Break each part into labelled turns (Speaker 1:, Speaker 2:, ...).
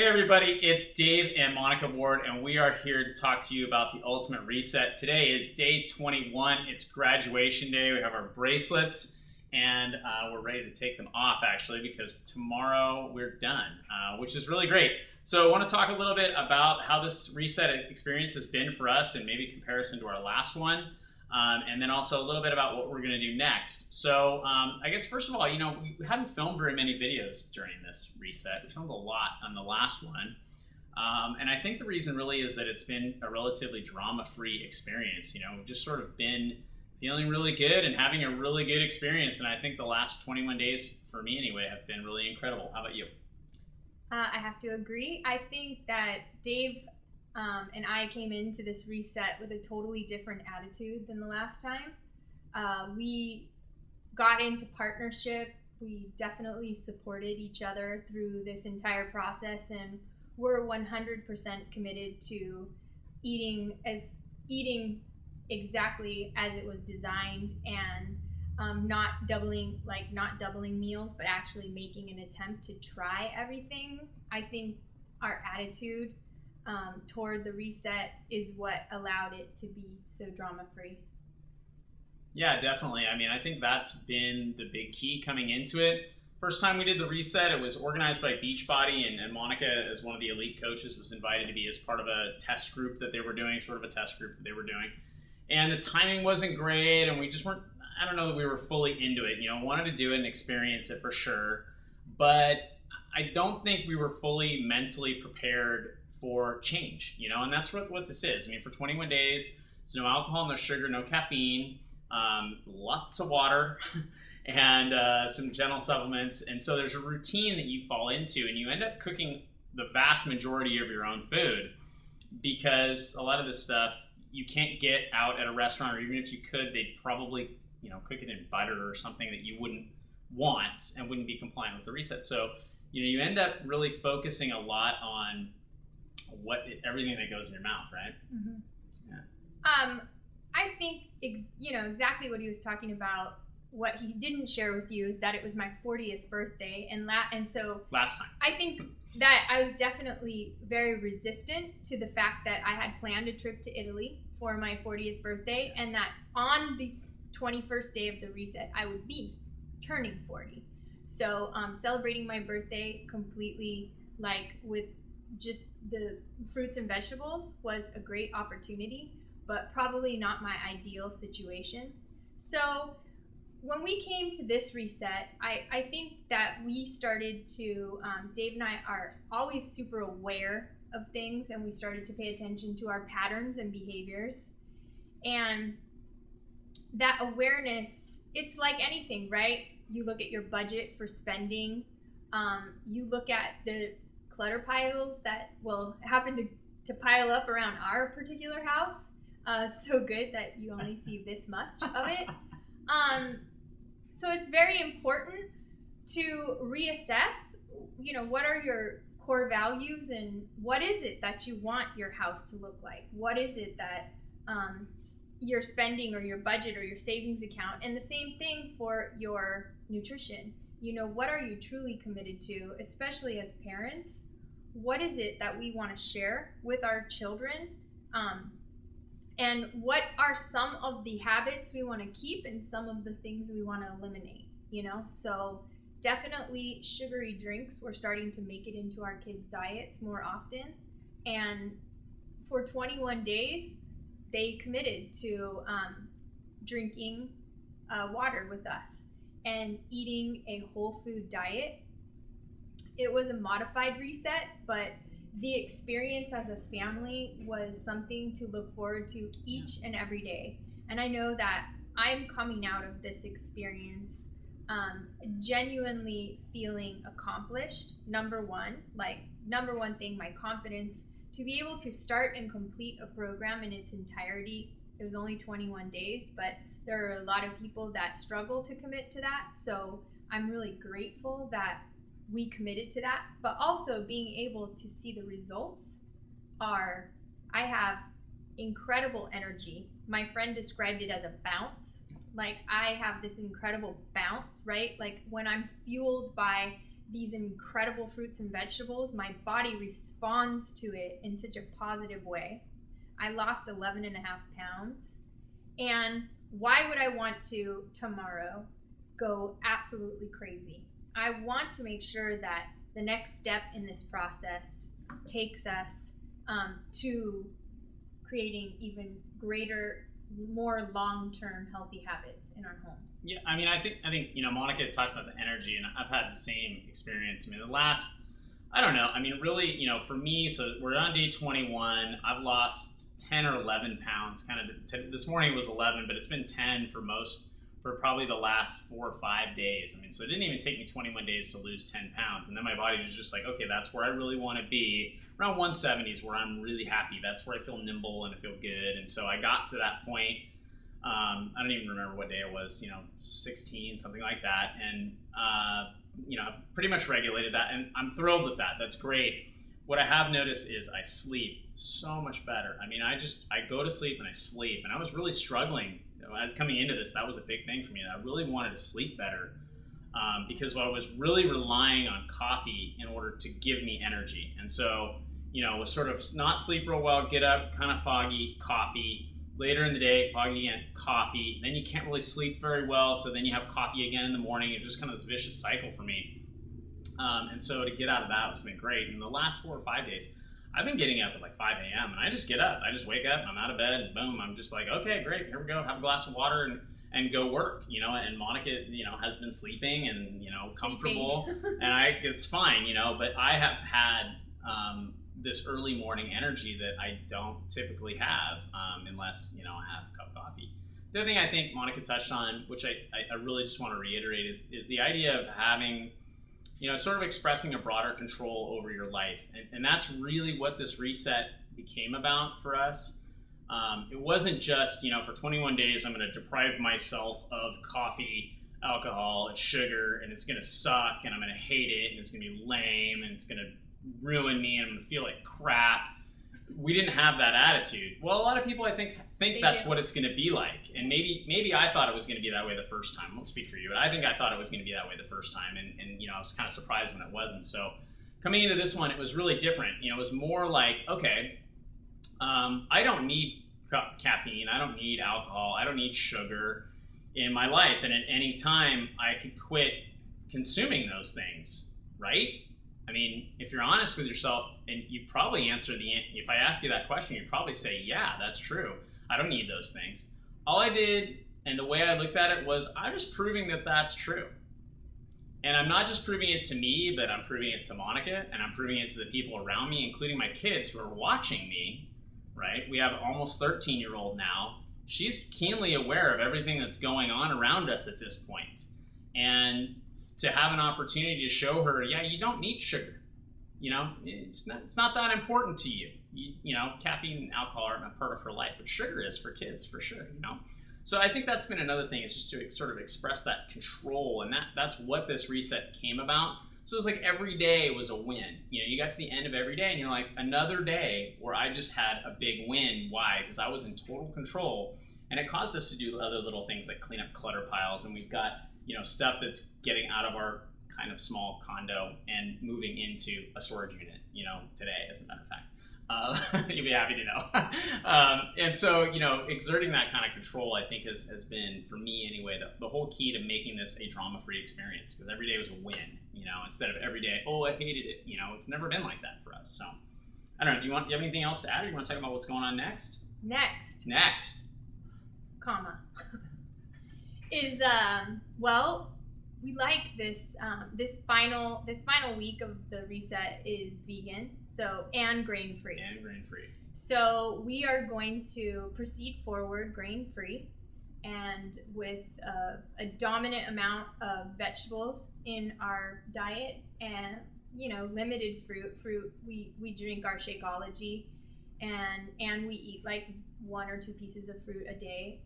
Speaker 1: everybody, it's Dave and Monica Ward, and we are here to talk to you about the Ultimate Reset. Today is day 21. It's graduation day. We have our bracelets, and we're ready to take them off, actually, because tomorrow we're done, which is really great. So I want to talk a little bit about how this reset experience has been for us and maybe comparison to our last one. And then also a little bit about what we're going to do next. So I guess first of all, we haven't filmed very many videos during this reset. We filmed a lot on the last one. And I think the reason really is that it's been a relatively drama-free experience. We've just sort of been feeling really good and having a really good experience. And I think the last 21 days, for me anyway, have been really incredible. How about you?
Speaker 2: I have to agree. I think that Dave and I came into this reset with a totally different attitude than the last time. We got into partnership. We definitely supported each other through this entire process, and we're 100% committed to eating exactly as it was designed, and not doubling meals, but actually making an attempt to try everything. I think our attitude toward the reset is what allowed it to be so drama-free.
Speaker 1: Yeah, definitely. I think that's been the big key coming into it. First time we did the reset, it was organized by Beachbody, and Monica, as one of the elite coaches, was invited to be as part of a test group that they were doing, And the timing wasn't great, and we just weren't, I don't know that we were fully into it. Wanted to do it and experience it for sure, but I don't think we were fully mentally prepared for change, and that's what this is. For 21 days, it's no alcohol, no sugar, no caffeine, lots of water, and some gentle supplements. And so there's a routine that you fall into, and you end up cooking the vast majority of your own food, because a lot of this stuff you can't get out at a restaurant, or even if you could, they'd probably cook it in butter or something that you wouldn't want and wouldn't be compliant with the reset. So you end up really focusing a lot on everything that goes in your mouth, right?
Speaker 2: Mm-hmm. Yeah. I think exactly what he was talking about. What he didn't share with you is that it was my 40th birthday, and so
Speaker 1: last time
Speaker 2: I think that I was definitely very resistant to the fact that I had planned a trip to Italy for my 40th birthday, and that on the 21st day of the reset I would be turning 40. So celebrating my birthday completely, with just the fruits and vegetables, was a great opportunity, but probably not my ideal situation. So when we came to this reset, I think that we started to, Dave and I are always super aware of things, and we started to pay attention to our patterns and behaviors. And that awareness, it's like anything, right? You look at your budget for spending, you look at the clutter piles that will happen to pile up around our particular house. It's so good that you only see this much of it. So it's very important to reassess, what are your core values, and what is it that you want your house to look like? What is it that your spending or your budget or your savings account? And the same thing for your nutrition. What are you truly committed to, especially as parents? What is it that we want to share with our children? And what are some of the habits we want to keep and some of the things we want to eliminate? So definitely sugary drinks, we're starting to make it into our kids' diets more often. And for 21 days, they committed to drinking water with us and eating a whole food diet. It was a modified reset, but the experience as a family was something to look forward to each and every day. And I know that I'm coming out of this experience genuinely feeling accomplished. Number one thing, my confidence to be able to start and complete a program in its entirety. It was only 21 days, but there are a lot of people that struggle to commit to that. So I'm really grateful that we committed to that, but also being able to see the results I have incredible energy. My friend described it as a bounce. I have this incredible bounce, right? When I'm fueled by these incredible fruits and vegetables, my body responds to it in such a positive way. I lost 11 and a half pounds. And why would I want to tomorrow go absolutely crazy? I want to make sure that the next step in this process takes us to creating even greater, more long-term healthy habits in our home.
Speaker 1: Yeah, I mean, I think Monica talks about the energy, and I've had the same experience. I mean, I don't know. I mean, really, for me, so we're on day 21. I've lost 10 or 11 pounds. This morning was 11, but it's been 10 for probably the last 4 or 5 days. I mean, so it didn't even take me 21 days to lose 10 pounds. And then my body was just like, okay, that's where I really want to be. Around 170 is where I'm really happy. That's where I feel nimble and I feel good. And so I got to that point. I don't even remember what day it was, 16, something like that. And, pretty much regulated that. And I'm thrilled with that. That's great. What I have noticed is I sleep so much better. I mean, I go to sleep and I sleep. And I was really struggling. As coming into this, that was a big thing for me. I really wanted to sleep better because I was really relying on coffee in order to give me energy. And so, was sort of not sleep real well, get up, kind of foggy, coffee. Later in the day, foggy again, coffee. Then you can't really sleep very well, so then you have coffee again in the morning. It's just kind of this vicious cycle for me. And so to get out of that has been great. In the last 4 or 5 days, I've been getting up at like 5 a.m. and I just get up. I just wake up, I'm out of bed, and boom, I'm just like, okay, great, here we go. Have a glass of water and go work, and Monica, has been sleeping and, comfortable and it's fine, but I have had this early morning energy that I don't typically have unless, I have a cup of coffee. The other thing I think Monica touched on, which I really just want to reiterate is the idea of having, sort of expressing a broader control over your life. And that's really what this reset became about for us. It wasn't just, for 21 days, I'm going to deprive myself of coffee, alcohol, and sugar, and it's going to suck, and I'm going to hate it, and it's going to be lame, and it's going to ruin me, and I'm going to feel like crap. We didn't have that attitude. Well, a lot of people, I think that's what it's going to be like. And maybe I thought it was going to be that way the first time. I won't speak for you, but I think I thought it was going to be that way the first time. And I was kind of surprised when it wasn't. So coming into this one, it was really different. It was more like, okay, I don't need caffeine. I don't need alcohol. I don't need sugar in my life. And at any time, I could quit consuming those things, right? I mean, if you're honest with yourself, and you probably if I ask you that question, you'd probably say, yeah, that's true. I don't need those things. All I did, and the way I looked at it was, I'm just proving that that's true. And I'm not just proving it to me, but I'm proving it to Monica, and I'm proving it to the people around me, including my kids who are watching me, right? We have almost 13-year-old now. She's keenly aware of everything that's going on around us at this point. And to have an opportunity to show her, yeah, you don't need sugar. It's not that important to you. Caffeine and alcohol aren't a part of her life, but sugar is for kids, for sure, So I think that's been another thing, is just to sort of express that control, and that's what this reset came about. So it's like every day was a win. You got to the end of every day, and you're like, another day where I just had a big win. Why? Because I was in total control, and it caused us to do other little things like clean up clutter piles, and we've got stuff that's getting out of our kind of small condo and moving into a storage unit, today, as a matter of fact. You'll be happy to know. And so, exerting that kind of control, I think, has been, for me anyway, the whole key to making this a drama-free experience, because every day was a win, instead of every day, oh, I hated it. It's never been like that for us. So, I don't know, do you have anything else to add, or do you want to talk about what's going on next? Next.
Speaker 2: Comma. Is we like this final week of the reset is vegan, and grain free. So we are going to proceed forward grain free, and with a dominant amount of vegetables in our diet, and limited fruit. We drink our Shakeology, and we eat like 1 or 2 pieces of fruit a day.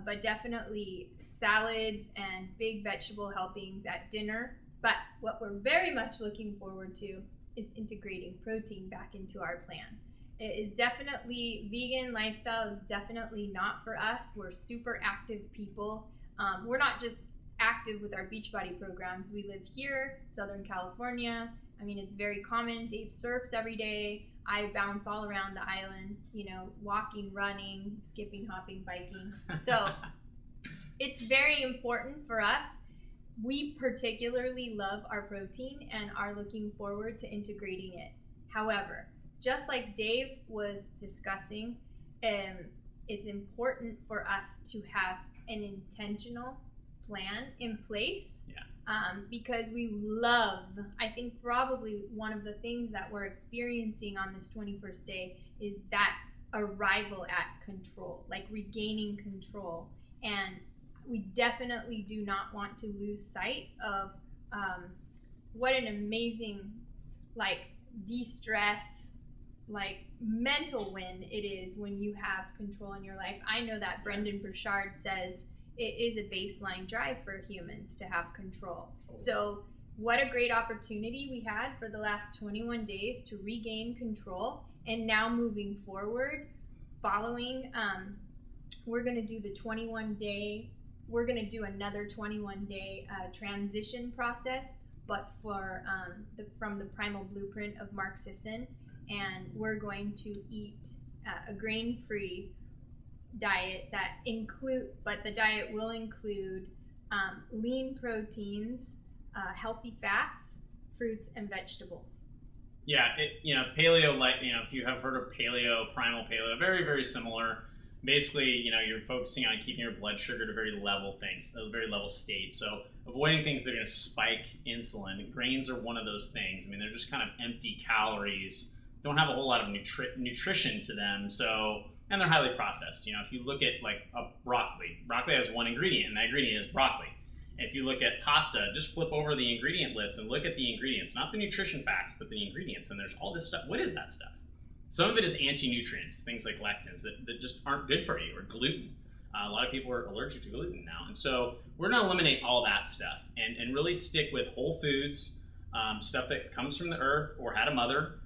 Speaker 2: But definitely salads and big vegetable helpings at dinner. But what we're very much looking forward to is integrating protein back into our plan. It is definitely, vegan lifestyle is definitely not for us. We're super active people. We're not just active with our Beachbody programs. We live here, Southern California. I mean, it's very common. Dave surfs every day. I bounce all around the island, you know, walking, running, skipping, hopping, biking. So it's very important for us. We particularly love our protein and are looking forward to integrating it. However, just like Dave was discussing, it's important for us to have an intentional plan in place.
Speaker 1: Yeah.
Speaker 2: Because we love, I think probably one of the things that we're experiencing on this 21st day is that arrival at control, like regaining control. And we definitely do not want to lose sight of what an amazing, like, de-stress, like, mental win it is when you have control in your life. I know that Brendan Burchard says it is a baseline drive for humans to have control. So what a great opportunity we had for the last 21 days to regain control. And now moving forward, following, we're going to do the 21-day, we're going to do another 21-day transition process, but for from the Primal Blueprint of Mark Sisson. And we're going to eat a grain-free diet that but the diet will include lean proteins, healthy fats, fruits, and vegetables.
Speaker 1: Yeah, paleo, like, if you have heard of paleo, primal paleo, very, very similar. Basically, you're focusing on keeping your blood sugar to very level things, a very level state. So avoiding things that are going to spike insulin. Grains are one of those things. I mean, they're just kind of empty calories, don't have a whole lot of nutrition to them. So, and they're highly processed. If you look at like a broccoli has one ingredient, and that ingredient is broccoli. If you look at pasta, just flip over the ingredient list and look at the ingredients, not the nutrition facts, but the ingredients. And there's all this stuff. What is that stuff? Some of it is anti-nutrients, things like lectins that just aren't good for you, or gluten. A lot of people are allergic to gluten now. And so we're going to eliminate all that stuff and really stick with whole foods, stuff that comes from the earth or had a mother.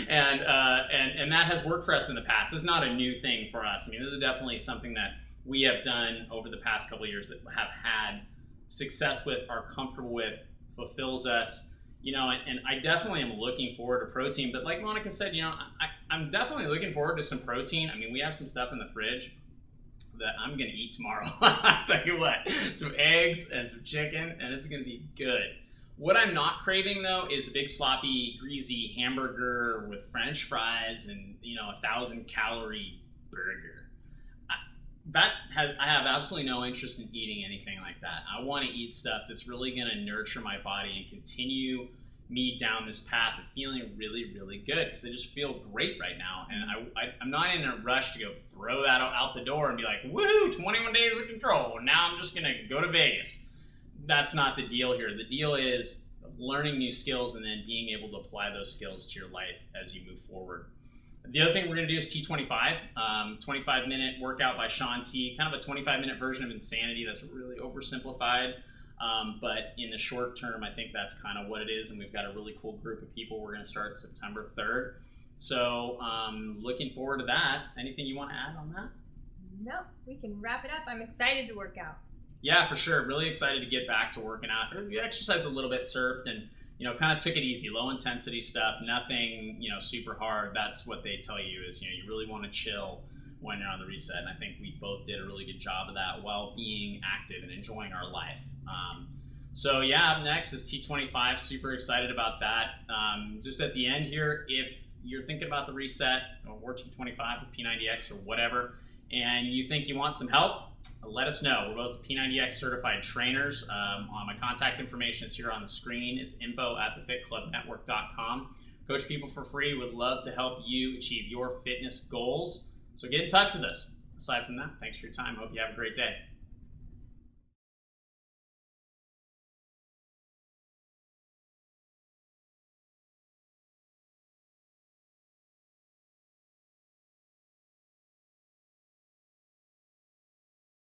Speaker 1: And that has worked for us in the past. This is not a new thing for us. I mean, this is definitely something that we have done over the past couple of years that have had success with, are comfortable with, fulfills us. And I definitely am looking forward to protein. But like Monica said, I'm definitely looking forward to some protein. I mean, we have some stuff in the fridge that I'm going to eat tomorrow. I'll tell you what, some eggs and some chicken, and it's going to be good. What I'm not craving, though, is a big sloppy, greasy hamburger with French fries and, 1,000-calorie burger. I have absolutely no interest in eating anything like that. I want to eat stuff that's really going to nurture my body and continue me down this path of feeling really, really good, because I just feel great right now. And I'm not in a rush to go throw that out the door and be like, woohoo, 21 days of control. Now I'm just going to go to Vegas. That's not the deal here. The deal is learning new skills and then being able to apply those skills to your life as you move forward. The other thing we're going to do is T25, 25-minute workout by Shaun T, kind of a 25-minute version of Insanity that's really oversimplified. But in the short term, I think that's kind of what it is. And we've got a really cool group of people. We're going to start September 3rd. So looking forward to that. Anything you want to add on that?
Speaker 2: No, we can wrap it up. I'm excited to work out.
Speaker 1: Yeah, for sure. Really excited to get back to working out. We exercised a little bit, surfed, and kind of took it easy, low intensity stuff, nothing, super hard. That's what they tell you is, you really want to chill when you're on the reset. And I think we both did a really good job of that while being active and enjoying our life. So yeah, up next is T25. Super excited about that. Just at the end here, if you're thinking about the reset or T25 or P90X or whatever, and you think you want some help, let us know. We're both P90X certified trainers. My contact information is here on the screen. It's info@thefitclubnetwork.com. Coach people for free. Would love to help you achieve your fitness goals. So get in touch with us. Aside from that, thanks for your time. Hope you have a great day.